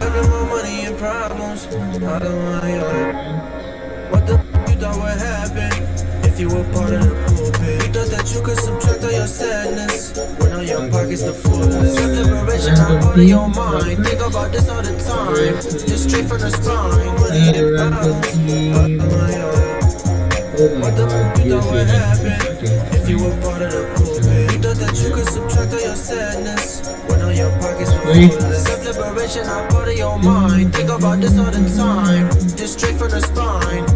Having more money and problems. I don't want your. What the f you thought would happen if you were part of the pulpit? You thought that you could subtract all your sadness when all your pockets the fullest. Separation out of your mind. Think about this all the time. Just straight from the spine. Money and problems. I don't want your. What the f you thought would happen if you were part of the pulpit? You thought that you could subtract all your sadness when all your pockets were full. Self-liberation out part of your mind. Think about this all the time. Just straight from the spine.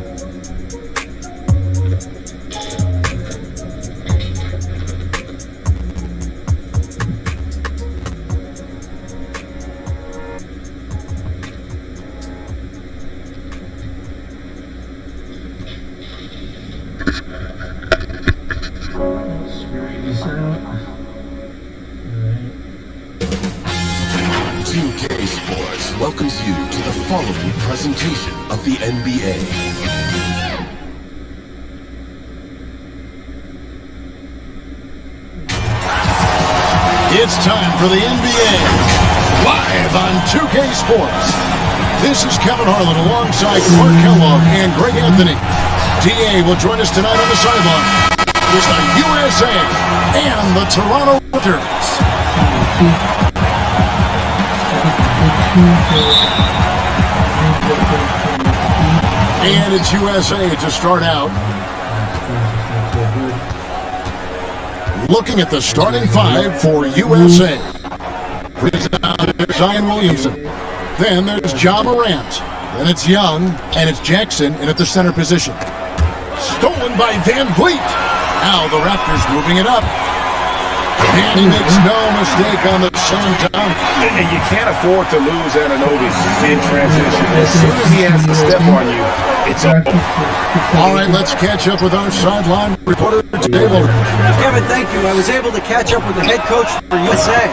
Welcomes you to the following presentation of the NBA. It's time for the NBA, live on 2K Sports. This is Kevin Harlan alongside Mark Kellogg and Greg Anthony. DA will join us tonight on the sideline with the USA and the Toronto Raptors. And it's USA to start out. Looking at the starting five for USA. There's Zion Williamson. Then there's Ja Morant. Then it's Young. And it's Jackson in at the center position. Stolen by Van Vliet. Now the Raptors moving it up. And he makes no mistake on the same time. And you can't afford to lose Anunoby in transition. As soon as he has to step on you, it's over. All right, let's catch up with our sideline reporter, Taylor. Kevin, thank you. I was able to catch up with the head coach for USA.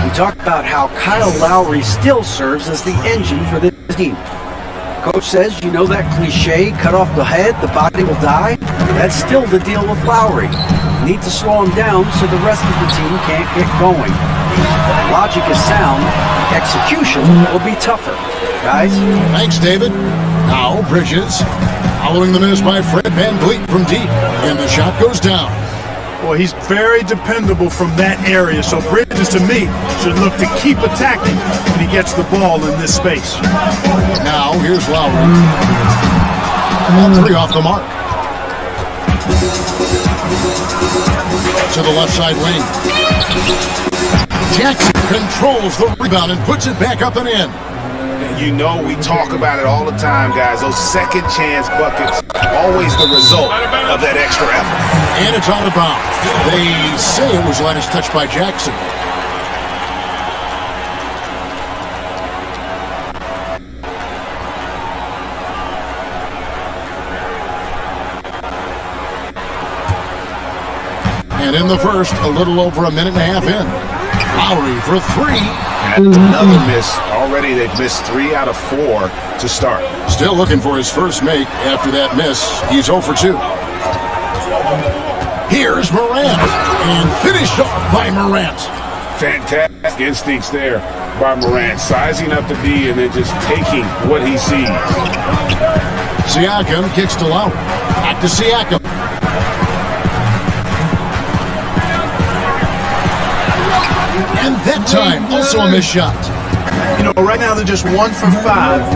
We talked about how Kyle Lowry still serves as the engine for this team. Coach says, you know that cliche, cut off the head, the body will die? That's still the deal with Lowry. Need to slow him down so the rest of the team can't get going. Logic is sound, execution will be tougher. Guys? Thanks, David. Now, Bridges, following the miss by Fred Van Vliet from deep, and the shot goes down. Well, he's very dependable from that area, so Bridges, to me, should look to keep attacking when he gets the ball in this space. Now, here's Lowry. And three off the mark. To the left side wing. Jackson controls the rebound and puts it back up and in. You know we talk about it all the time, guys. Those second chance buckets, always the result of that extra effort. And it's out of bounds. They say it was last touched by Jackson. And in the first, a little over a minute and a half in. Lowry for three. And another miss. Already they've missed 3 out of 4 to start. Still looking for his first make after that miss. He's 0 for 2. Here's Morant. And finished off by Morant. Fantastic instincts there by Morant. Sizing up the D and then just taking what he sees. Siakam kicks to Lowry. Back to Siakam. And that time, also a missed shot. You know, right now they're just 1 for 5.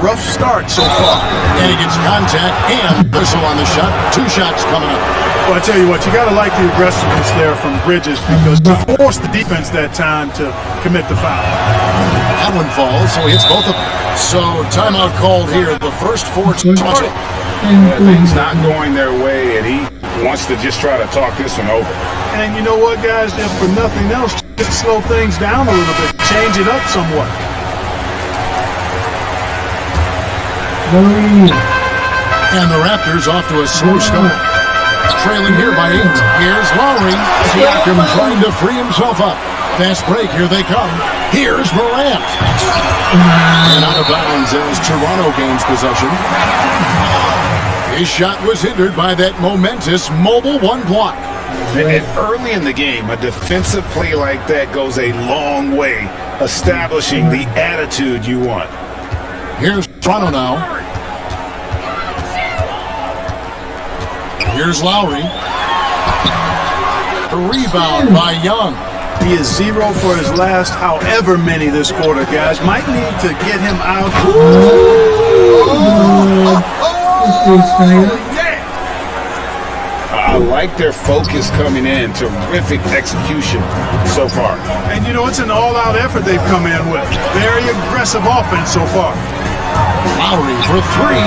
Rough start so far. And he gets contact and whistle on the shot. 2 shots coming up. Well, I tell you what, you got to like the aggressiveness there from Bridges because he forced the defense that time to commit the foul. That one falls, so he hits both of them. So timeout called here. The first 4 to touch it. Things not going their way, and he wants to just try to talk this one over. And you know what, guys? If for nothing else, just slow things down a little bit, change it up somewhat. And the Raptors off to a slow start. Trailing here by 8. Here's Lowry. Siakam trying to free himself up. Fast break, here they come. Here's Morant. And out of bounds as Toronto gains possession. His shot was hindered by that momentous mobile 1 block. And early in the game, a defensive play like that goes a long way, establishing the attitude you want. Here's Toronto now. Here's Lowry. A rebound by Young. He is 0 for his last however many this quarter, guys. Might need to get him out. I like their focus coming in. Terrific execution so far. And you know, it's an all-out effort they've come in with. Very aggressive offense so far. Lowry for three.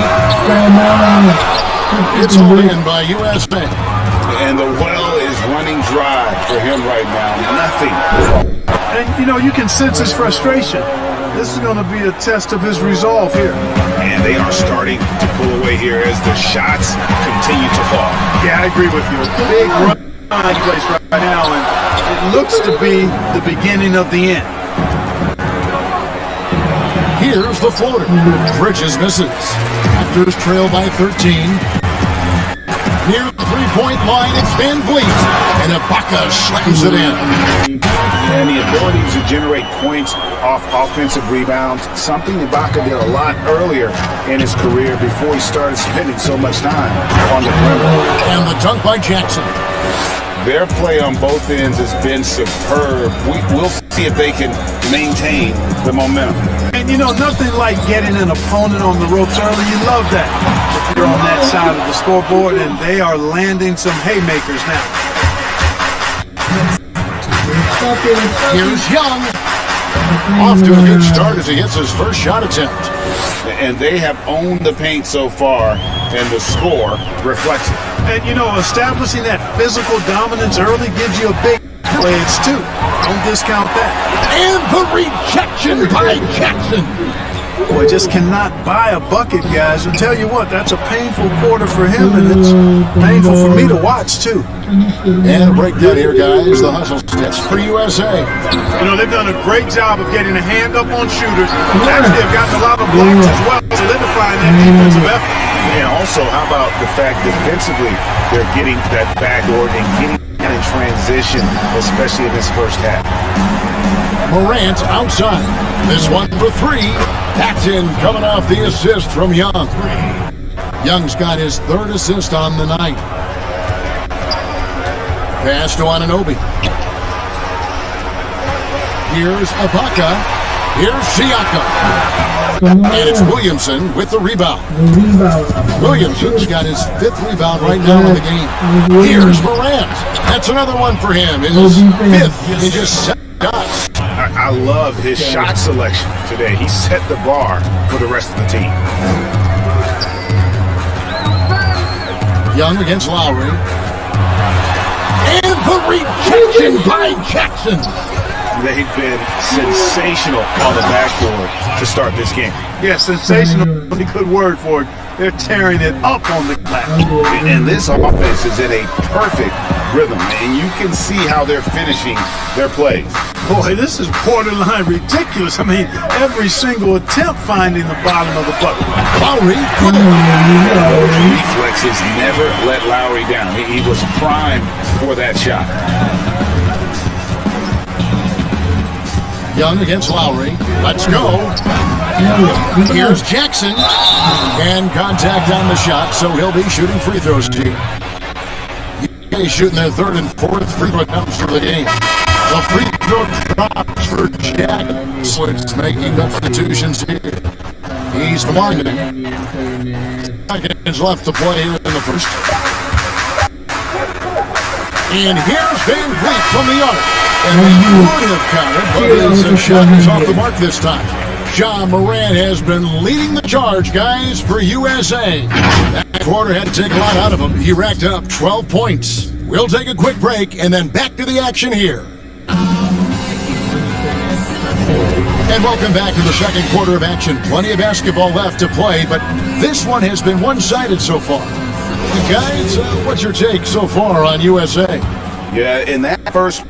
It's only in by USA. And the well is running dry for him right now. Nothing. And, you know, you can sense his frustration. This is going to be a test of his resolve here. And they are starting to pull away here as the shots continue to fall. Yeah, I agree with you. A big run place right now, and it looks to be the beginning of the end. Here's the floater. Bridges misses. Raptors trail by 13. Near the three-point line, it's Van Vliet. And Ibaka slams it in. And the ability to generate points off offensive rebounds, something Ibaka did a lot earlier in his career before he started spending so much time on the perimeter. And the dunk by Jackson. Their play on both ends has been superb. We'll see if they can maintain the momentum. And you know, nothing like getting an opponent on the ropes early. You love that. If you're on that side of the scoreboard, and they are landing some haymakers now. Here's Young. Off to a good start as he hits his first shot attempt. And they have owned the paint so far, and the score reflects it. And you know, establishing that physical dominance early gives you a big advantage too. Don't discount that. And the rejection by Jackson. Boy, just cannot buy a bucket, guys. And tell you what, that's a painful quarter for him, and it's painful for me to watch too. And a breakdown here, guys. The hustle stats for USA. You know, they've done a great job of getting a hand up on shooters. Actually, they've gotten a lot of blocks as well, solidifying that defensive effort. And also, how about the fact defensively, they're getting that backboard and getting in transition, especially in this first half. Morant outside. This one for three. That's in, coming off the assist from Young. Young's got his third assist on the night. Pass to Anunoby. Here's Ibaka. Here's Siakam. And it's Williamson with the rebound. Williamson's got his fifth rebound right now in the game. Here's Morant. That's another one for him. His fifth in just 7 shots. I love his shot selection today. He set the bar for the rest of the team. Young against Lowry. And the rejection by Jackson. They've been sensational on the backboard to start this game. Yeah, sensational. Really good word for it. They're tearing it up on the glass. And this offense is in a perfect rhythm, and you can see how they're finishing their plays. Boy, this is borderline ridiculous. I mean, every single attempt finding the bottom of the bucket. Lowry. Reflexes never let Lowry down. He was primed for that shot. Young against Lowry. Let's go. Here's Jackson. And contact on the shot, so he'll be shooting free throws here. He's shooting their third and fourth free throw attempts for the game. The free throw drops for Jackson. Slick's making substitutions here. He's blinding. Seconds left to play here in the first. And here's Van Vliet from the arc. And he would have counted, but his shot is off the mark this time. Ja Morant has been leading the charge, guys, for USA. That quarter had to take a lot out of him. He racked up 12 points. We'll take a quick break and then back to the action here. And welcome back to the second quarter of action. Plenty of basketball left to play, but this one has been one-sided so far. Guys, what's your take so far on USA? Yeah, in that first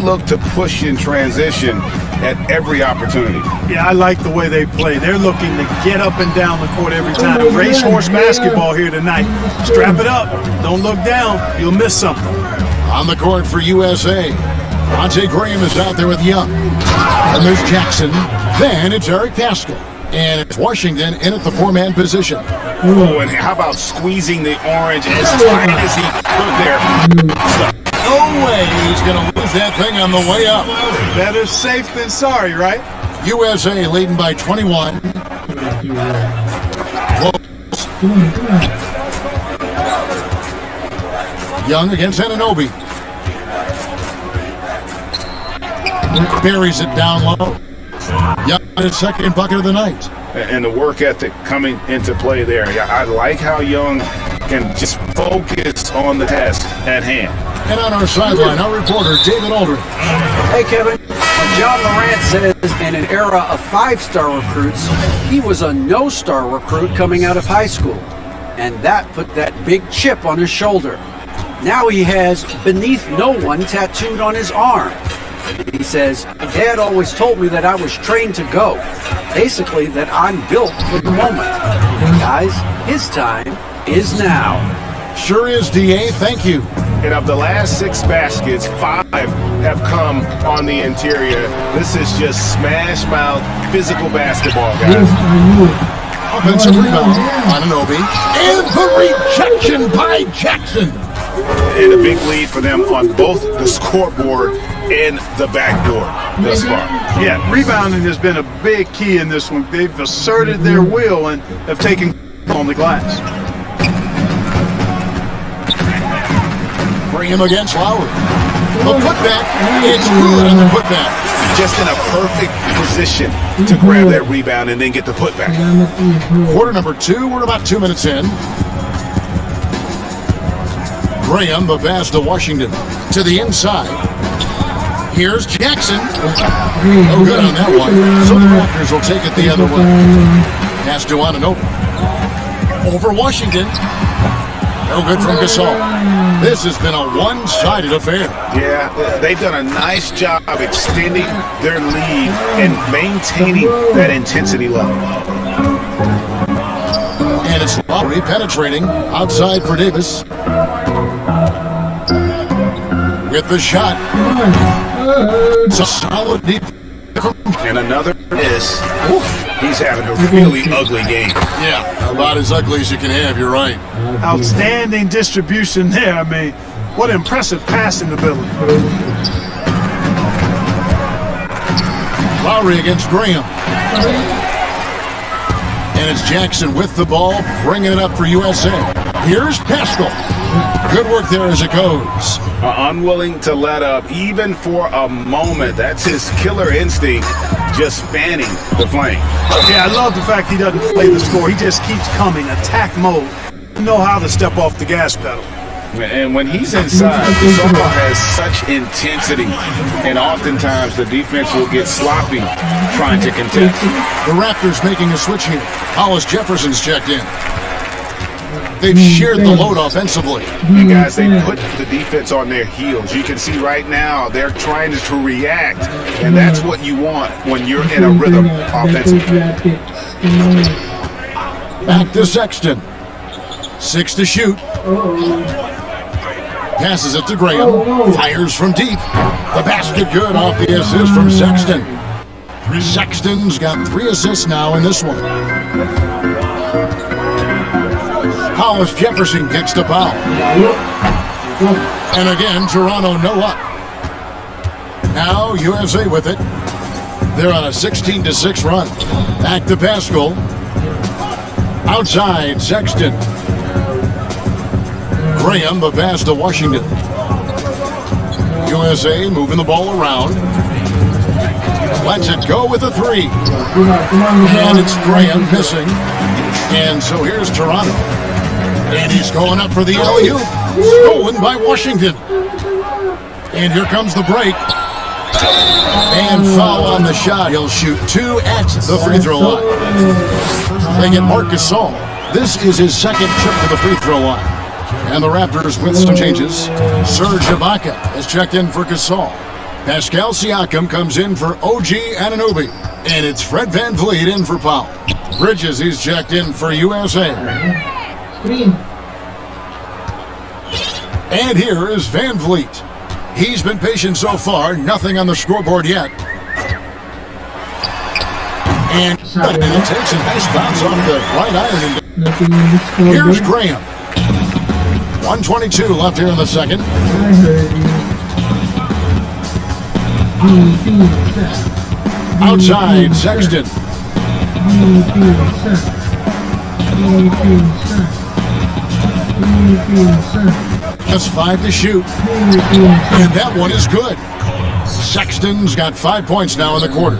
look to push in transition at every opportunity. Yeah, I like the way they play. They're looking to get up and down the court every time. Racehorse basketball here tonight. Strap it up. Don't look down. You'll miss something. On the court for USA, Monte Graham is out there with Young. And there's Jackson. Then it's Eric Pascal. And it's Washington in at the four-man position. Oh, and how about squeezing the orange as tight as he could there? No way he's going to lose that thing on the way up. Better safe than sorry, right? USA leading by 21. Young against Anunoby. Buries it down low. Young his second bucket of the night. And the work ethic coming into play there. Yeah, I like how Young can just focus on the task at hand. And on our sideline, our reporter, David Aldridge. Hey, Kevin. John Morant says in an era of five-star recruits, he was a no-star recruit coming out of high school. And that put that big chip on his shoulder. Now he has "beneath no one" tattooed on his arm. He says, "Dad always told me that I was trained to go. Basically, that I'm built for the moment." And guys, his time is now. Sure is, DA. Thank you. And of the last 6 baskets, 5 have come on the interior. This is just smash mouth physical basketball, guys. Offensive rebound, Anunoby. And the rejection by Jackson. And a big lead for them on both the scoreboard and the backboard thus far. Yeah, rebounding has been a big key in this one. They've asserted their will and have taken on the glass. Graham against Lowry. The putback, it's good on the putback. Just in a perfect position to grab that rebound and then get the putback. Quarter number 2, we're about 2 minutes in. Graham, the pass to Washington. To the inside. Here's Jackson. No good on that one. So the Raptors will take it the other way. Pass to Anunoby. Over Washington. No good from Gasol. This has been a one-sided affair. Yeah, they've done a nice job extending their lead and maintaining that intensity level. And it's Lowry penetrating outside for Davis. With the shot. It's a solid deep. And another miss. He's having a really ugly game. Yeah, about as ugly as you can have, you're right. Outstanding distribution there. I mean, what impressive passing ability. Lowry against Graham. And it's Jackson with the ball, bringing it up for USA. Here's Pascal. Good work there as it goes. Unwilling to let up, even for a moment. That's his killer instinct, just fanning the flame. Yeah, I love the fact he doesn't play the score. He just keeps coming, attack mode. You know how to step off the gas pedal. And when he's inside, the softball has such intensity, and oftentimes the defense will get sloppy trying to contest. The Raptors making a switch here. Hollis Jefferson's checked in. They've shared the load offensively. And guys, they put the defense on their heels. You can see right now they're trying to react, and that's what you want when you're in a rhythm offensively. Back to Sexton. 6 to shoot. Passes it to Graham. Fires from deep. The basket good off the assist from Sexton. Sexton's got 3 assists now in this one. Hollis Jefferson kicks the foul. And again, Toronto no up. Now USA with it. They're on a 16-6 run. Back to Pascal. Outside, Sexton. Graham, the pass to Washington. USA moving the ball around. Lets it go with a 3. And it's Graham missing. And so here's Toronto. And he's going up for the alley-oop. Stolen by Washington. And here comes the break. And foul on the shot. He'll shoot 2 at the free throw line. They get Marc Gasol. This is his second trip to the free throw line. And the Raptors with some changes. Serge Ibaka has checked in for Gasol. Pascal Siakam comes in for OG Anunoby. And it's Fred VanVleet in for Powell. Bridges, he's checked in for USA. And here is Van Vliet. He's been patient so far, nothing on the scoreboard yet. And it takes a nice bounce off the right iron. Here's Graham. 1:22 left here in the second. Outside, Sexton. Just 5 to shoot. And that one is good. Sexton's got 5 points now in the quarter.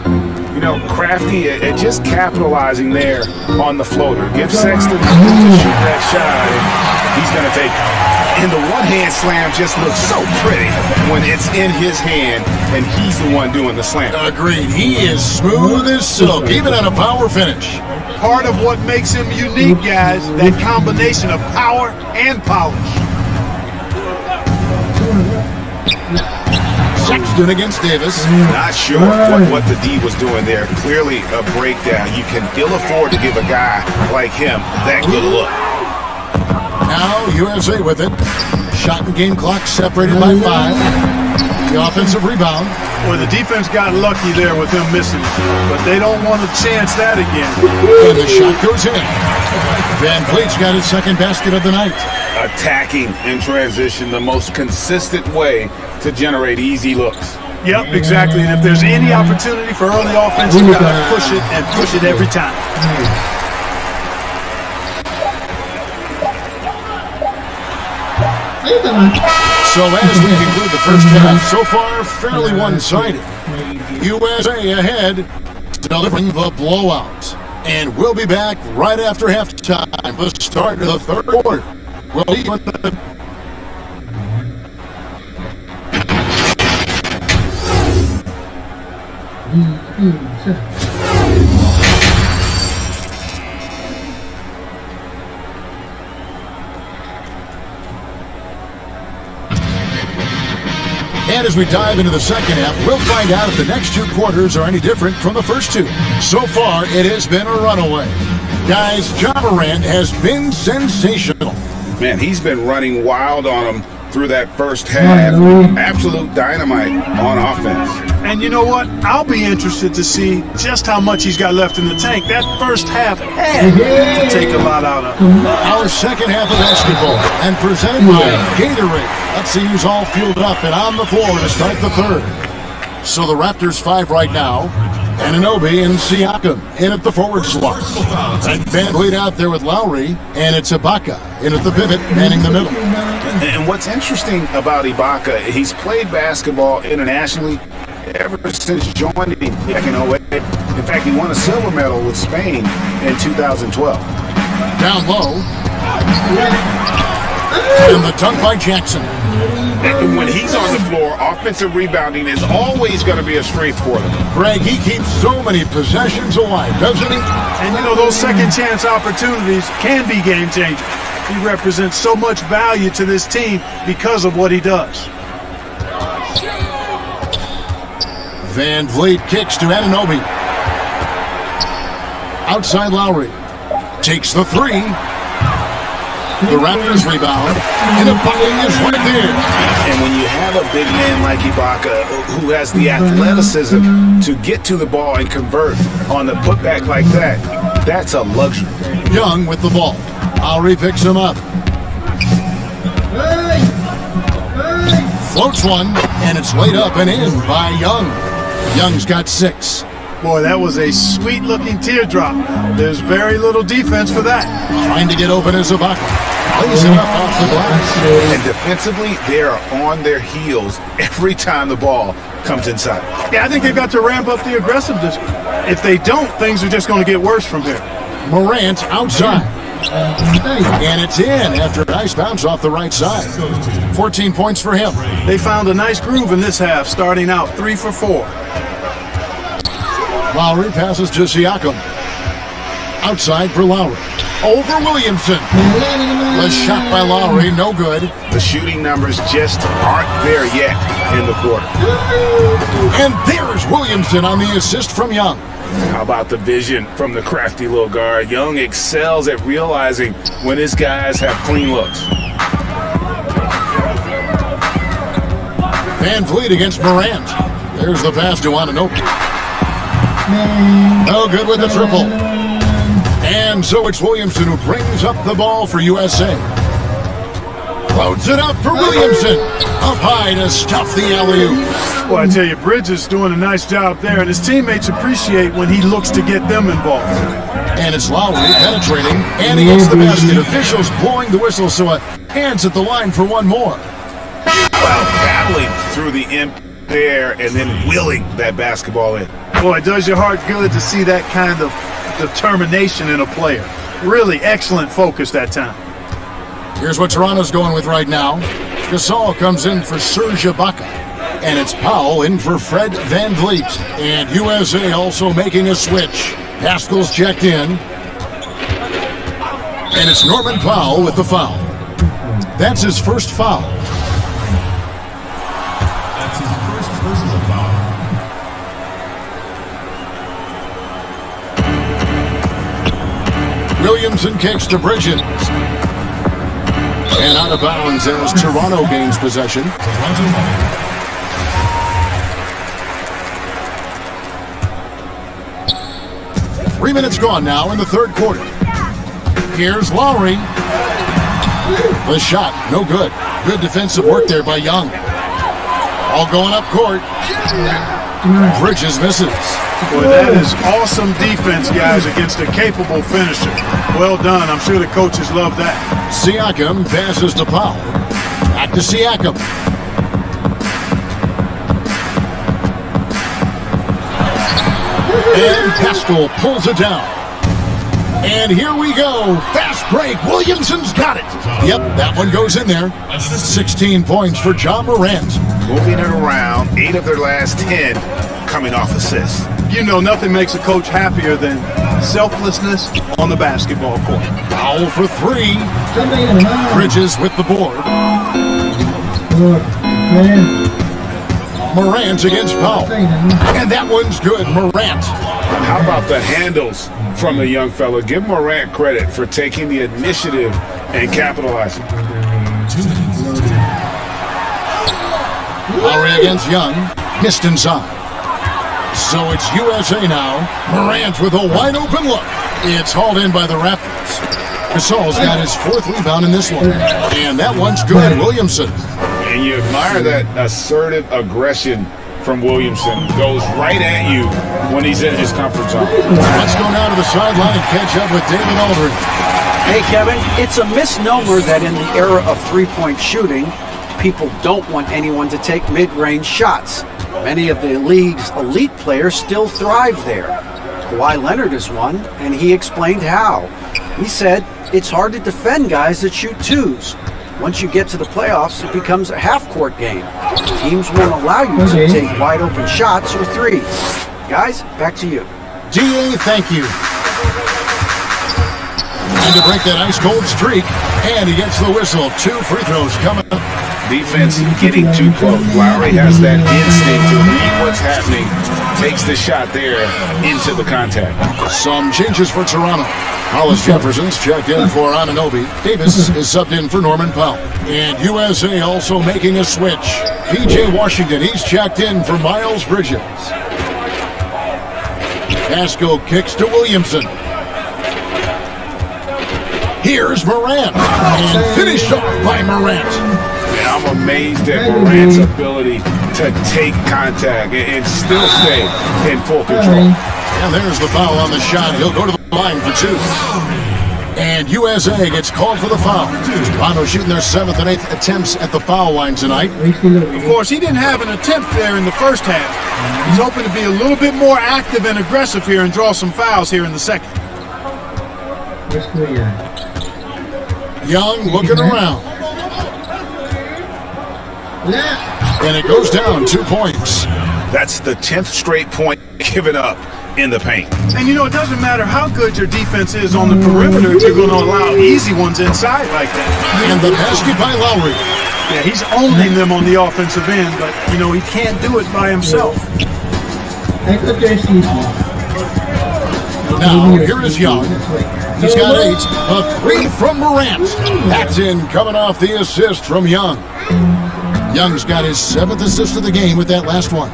You know, Crafty at just capitalizing there on the floater. Give Sexton to shoot that shot, and he's going to take it. And the one-hand slam just looks so pretty when it's in his hand and he's the one doing the slam. Agreed. He is smooth as silk, even on a power finish. Part of what makes him unique, guys, that combination of power and polish. Sexton against Davis. Not sure what the D was doing there. Clearly a breakdown. You can ill afford to give a guy like him that good look. Now USA with it. Shot and game clock separated by 5. The offensive rebound. Well, the defense got lucky there with him missing, but they don't want to chance that again. And the shot goes in. Van Vliet's got his second basket of the night. Attacking in transition, the most consistent way to generate easy looks. Yep, exactly. And if there's any opportunity for early offense, you got to push it and push it every time. So as we conclude the first half, so far fairly one-sided. USA ahead, delivering the blowout. And we'll be back right after halftime, the start of the third quarter. We'll be on the And as we dive into the second half, we'll find out if the next 2 quarters are any different from the first 2. So far, it has been a runaway. Guys, Ja Morant has been sensational. Man, he's been running wild on him through that first half. Absolute dynamite on offense. And you know what? I'll be interested to see just how much he's got left in the tank. That first half had to take a lot out of him. Our second half of basketball, and presented by Gatorade. Let's see who's all fueled up and on the floor to start the third. So the Raptors 5 right now. Anunoby and Siakam in at the forward slot. And Van Vliet out there with Lowry, and it's Ibaka in at the pivot, manning the middle. And what's interesting about Ibaka, he's played basketball internationally ever since joining back in 08. In fact, he won a silver medal with Spain in 2012. Down low. And the dunk by Jackson. And when he's on the floor, offensive rebounding is always going to be a strength for them. Greg, he keeps so many possessions alive, doesn't he? And you know, those second chance opportunities can be game changers. He represents so much value to this team because of what he does. Van Vliet kicks to Anunoby. Outside Lowry. Takes the 3. The Raptors rebound, and Ibaka is right there. And when you have a big man like Ibaka who has the athleticism to get to the ball and convert on the putback like that, that's a luxury. Young with the ball. Lowry picks him up. Floats one, and it's laid up and in by Young. Young's got 6. Boy, that was a sweet-looking teardrop. There's very little defense for that. Trying to get open as Ibaka. Lays it up off the glass. And defensively, they are on their heels every time the ball comes inside. Yeah, I think they've got to ramp up the aggressiveness. If they don't, things are just going to get worse from here. Morant outside. And it's in after a nice bounce off the right side. 14 points for him. They found a nice groove in this half, starting out 3 for 4. Lowry passes to Siakam. Outside for Lowry. Over Williamson. The shot by Lowry, no good. The shooting numbers just aren't there yet in the quarter. And there's Williamson on the assist from Young. How about the vision from the crafty little guard? Young excels at realizing when his guys have clean looks. Van Vliet against Morant. There's the pass to Anunoby. No good with the triple. And so it's Williamson who brings up the ball for USA. Loads it up for Williamson. Up high to stuff the alley-oop. Well, I tell you, Bridges doing a nice job there, and his teammates appreciate when he looks to get them involved. And it's Lowry penetrating, and he hits the basket. Officials blowing the whistle, so a hands at the line for one more. Well, battling through the imp there and then willing that basketball in. Boy, it does your heart good to see that kind of determination in a player. Really excellent focus that time. Here's what Toronto's going with right now. Gasol comes in for Serge Ibaka. And it's Powell in for Fred Van Vliet. And USA also making a switch. Pascal's checked in. And it's Norman Powell with the foul. That's his first foul. That's his first personal foul. Williamson kicks to Bridges. And out of bounds as Toronto gains possession. 3 minutes gone now in the third quarter. Here's Lowry. The shot, no good. Good defensive work there by Young. All going up court. Bridges misses. Boy, that is awesome defense, guys, against a capable finisher. Well done. I'm sure the coaches love that. Siakam passes to Powell. Back to Siakam. And Pascal pulls it down. And here we go. Fast break. Williamson's got it. Yep, that one goes in there. 16 points for John Morant. Moving it around, 8 of their last 10 coming off assists. You know, nothing makes a coach happier than selflessness on the basketball court. Powell for 3. Bridges with the board. Morant against Powell. And that one's good. Morant. How about the handles from the young fella? Give Morant credit for taking the initiative and capitalizing. Lowry against Young. Missed inside. So it's USA now. Morant with a wide open look. It's hauled in by the Raptors. Gasol's got his 4th rebound in this one. And that one's good. Williamson. And you admire that assertive aggression from Williamson. Goes right at you when he's in his comfort zone. Let's go now to the sideline and catch up with David Aldridge. Hey, Kevin, it's a misnomer that in the era of three-point shooting, people don't want anyone to take mid-range shots. Many of the league's elite players still thrive there. Kawhi Leonard is one, and he explained how. He said, it's hard to defend guys that shoot twos. Once you get to the playoffs, it becomes a half-court game. Teams won't allow you to take wide-open shots or threes. Guys, back to you. DA, thank you. Time to break that ice-cold streak, and he gets the whistle. 2 free throws coming up. Defense getting too close. Lowry has that instinct to read what's happening. Takes the shot there into the contact. Some changes for Toronto. Hollis Jefferson's checked in for Anunoby. Davis is subbed in for Norman Powell. And USA also making a switch. PJ Washington, he's checked in for Miles Bridges. Pascal kicks to Williamson. Here's Morant. And finished off by Morant. And I'm amazed at Morant's ability to take contact and still stay in full control. And there's the foul on the shot. He'll go to the line for 2. And USA gets called for the foul. Toronto shooting their 7th and 8th attempts at the foul line tonight. Of course, he didn't have an attempt there in the first half. He's hoping to be a little bit more active and aggressive here and draw some fouls here in the second. Young looking around. And it goes down 2 points. That's the 10th straight point given up in the paint. And you know, it doesn't matter how good your defense is on the perimeter if you're going to allow easy ones inside like that. And the basket by Lowry. Yeah, he's owning them on the offensive end, but, you know, he can't do it by himself. Now, here is Young. He's got 8. A 3 from Morant. That's in, coming off the assist from Young. Young's got his 7th assist of the game with that last one.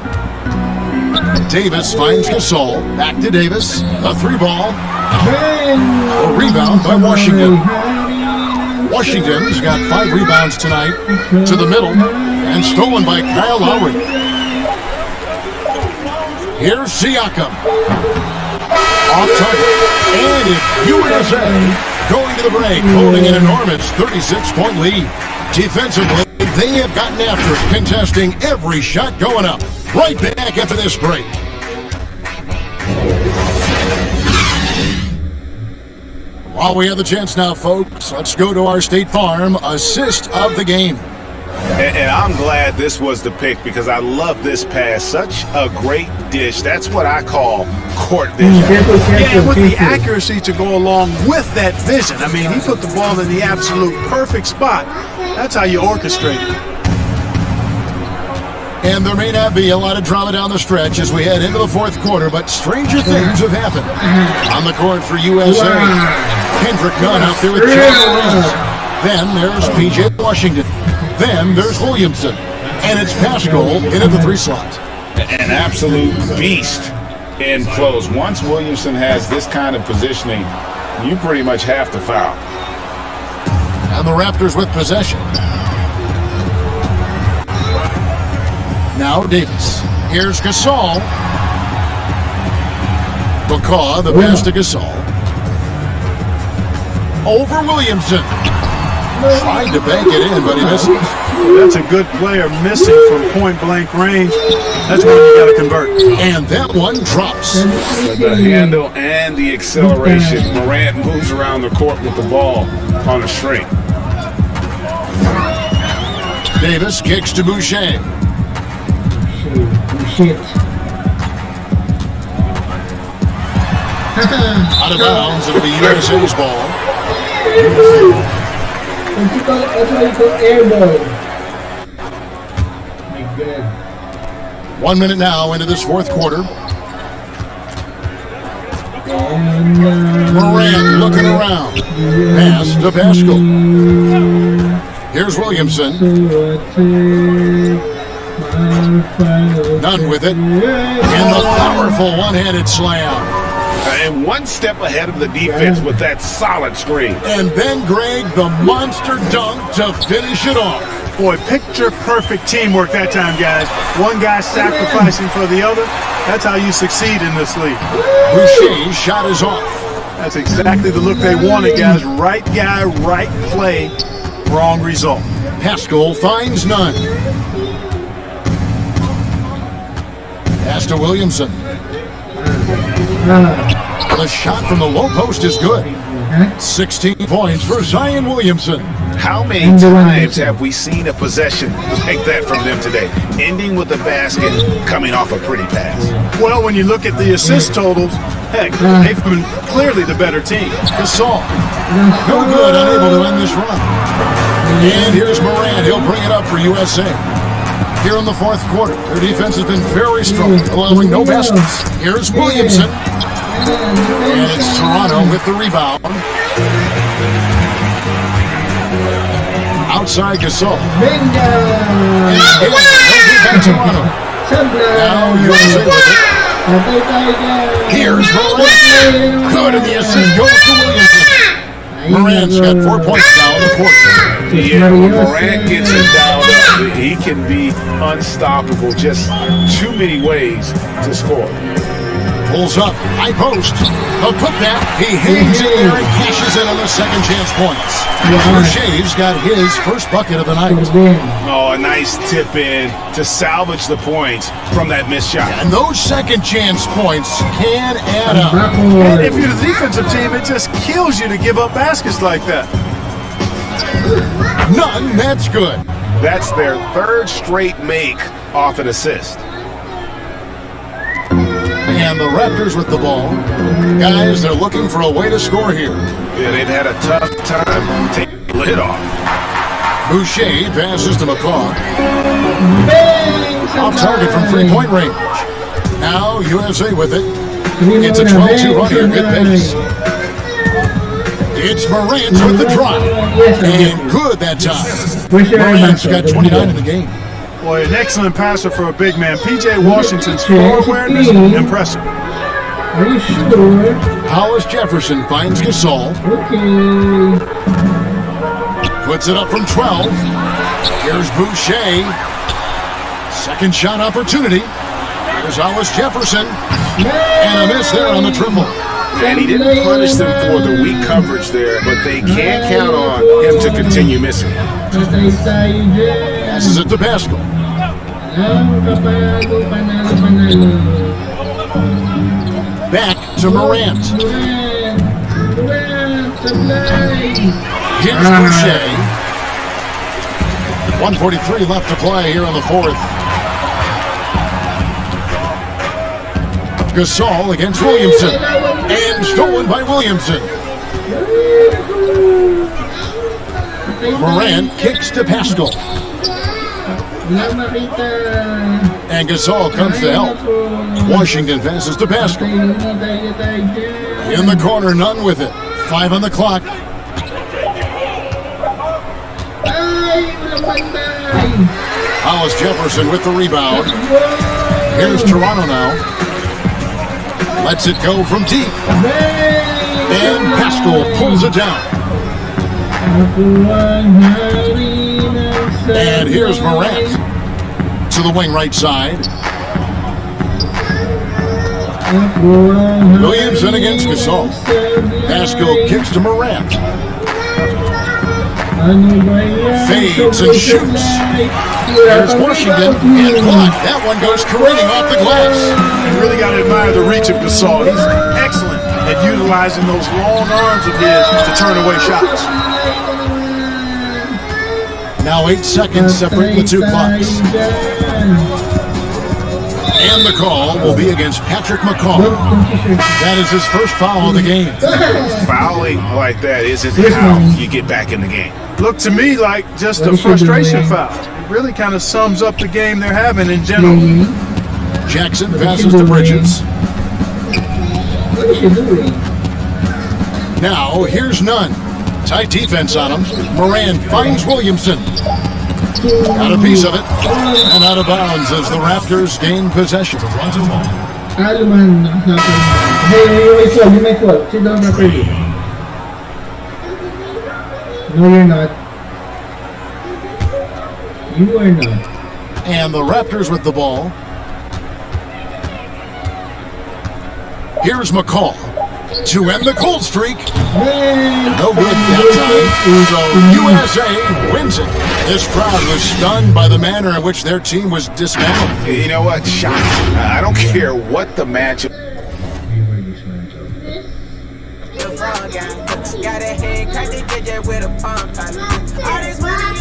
Davis finds Gasol. Back to Davis. A 3-ball. A rebound by Washington. Washington's got 5 rebounds tonight. To the middle. And stolen by Kyle Lowry. Here's Siakam. Off target. And it's USA going to the break, holding an enormous 36-point lead. Defensively, they have gotten after it, contesting every shot going up. Right back after this break. While we have the chance now, folks, let's go to our State Farm assist of the game. And I'm glad this was the pick because I love this pass. Such a great dish. That's what I call court vision. Yeah, and with the accuracy to go along with that vision. I mean, he put the ball in the absolute perfect spot. That's how you orchestrate it. And there may not be a lot of drama down the stretch as we head into the 4th quarter, but stranger things have happened. On the court for USA, Kendrick Nunn out there with John. Then there's PJ Washington. Then there's Williamson. And it's Pascal in at the 3 slot. An absolute beast in close. Once Williamson has this kind of positioning, you pretty much have to foul. And the Raptors with possession. Now Davis. Here's Gasol. McCaw, the pass to Gasol. Over Williamson. Tried to bank it in, but he misses. That's a good player missing from point-blank range. That's when you got to convert. And that one drops. With the handle and the acceleration, Morant moves around the court with the ball on a string. Davis kicks to Boucher. Out of bounds, it'll be USA's ball. That's why you call air ball. My God. 1 minute now into this 4th quarter. Morant looking around. Pass to Pascal. Here's Williamson. Nunn with it. And the powerful one-handed slam. And one step ahead of the defense with that solid screen. And then, Greg, the monster dunk to finish it off. Boy, picture-perfect teamwork that time, guys. One guy sacrificing for the other. That's how you succeed in this league. Boucher's shot is off. That's exactly the look they wanted, guys. Right guy, right play, wrong result. Pascal finds Nunn. Pass to Williamson. The shot from the low post is good. 16 points for Zion Williamson. How many times have we seen a possession like that from them today? Ending with a basket, coming off a pretty pass. Well, when you look at the assist totals, heck, they've been clearly the better team. Gasol. No good, unable to end this run. And here's Morant. He'll bring it up for USA. Here in the 4th quarter, their defense has been very strong, allowing no baskets. Here's Williamson. And it's Toronto with the rebound. Outside Gasol. And he'll get back Toronto. Now USA with it. Here's Morant. Good, and the assist goes to Williamson. Morant's got 4 points now in the quarter. Yeah, when Morant gets it dialed up, he can be unstoppable. Just too many ways to score. Pulls up, high post, a putback. He hangs in there and cashes in on the second chance points. Boucher's got his first bucket of the night. Oh, a nice tip in to salvage the points from that missed shot. And those second chance points can add up. And if you're the defensive team, it just kills you to give up baskets like that. None, that's good. That's their 3rd straight make off an assist. And the Raptors with the ball. Guys, they're looking for a way to score here. Yeah, they've had a tough time taking the lid off. Boucher passes to McCaw. Off target from 3-point range. Now USA with it. It's a 12-2 run here. Good pace. It's Morant with the drive. And good that time. Morant's got 29 in the game. Boy, an excellent passer for a big man. P.J. Washington's floor awareness, impressive. Are you sure? Hollis Jefferson finds Gasol. Okay. Puts it up from 12. Here's Boucher. Second shot opportunity. Here's Hollis Jefferson. And a miss there on the triple. And he didn't punish them for the weak coverage there, but they can't count on him to continue missing. Patay tayo dyan. Passes it to Pascal. Panalo. Back to Morant. Durant, supply. Here's Boucher. 1:43 left to play here in the fourth. Gasol against Williamson. And stolen by Williamson. Morant kicks to Pascal. Wala makita. And Gasol comes to help. Washington passes to Pascal. In the corner, none with it. 5 on the clock. Ay, walang pantay. Hollis Jefferson with the rebound. Here's Toronto now. Lets it go from deep. And Pascal pulls it down. And here's Morant to the wing right side. Williamson against Gasol. Pascal kicks to Morant. Fades and shoots. There's Washington and blocked. That one goes careening off the glass. You really got to admire the reach of Gasol. He's excellent at utilizing those long arms of his to turn away shots. Now 8 seconds separate the two clocks. And the call will be against Patrick McCall. That is his first foul of the game. Fouling like that isn't how you get back in the game. Looked to me like just a frustration foul. It really kind of sums up the game they're having in general. Jackson passes to Bridges. What is she doing? Now here's Nunn. Tight defense on him. Moran finds Williamson. Got a piece of it. And out of bounds as the Raptors gain possession. Aluman. Hey, you may fall. Sit down properly. No, you're not. You are not. And the Raptors with the ball. Here's McCall to end the cold streak. No good that time. So USA wins it. This crowd was stunned by the manner in which their team was dismantled. You know what? Shots. I don't care what the matchup. Got a head, crack the DJ with a pump. All this money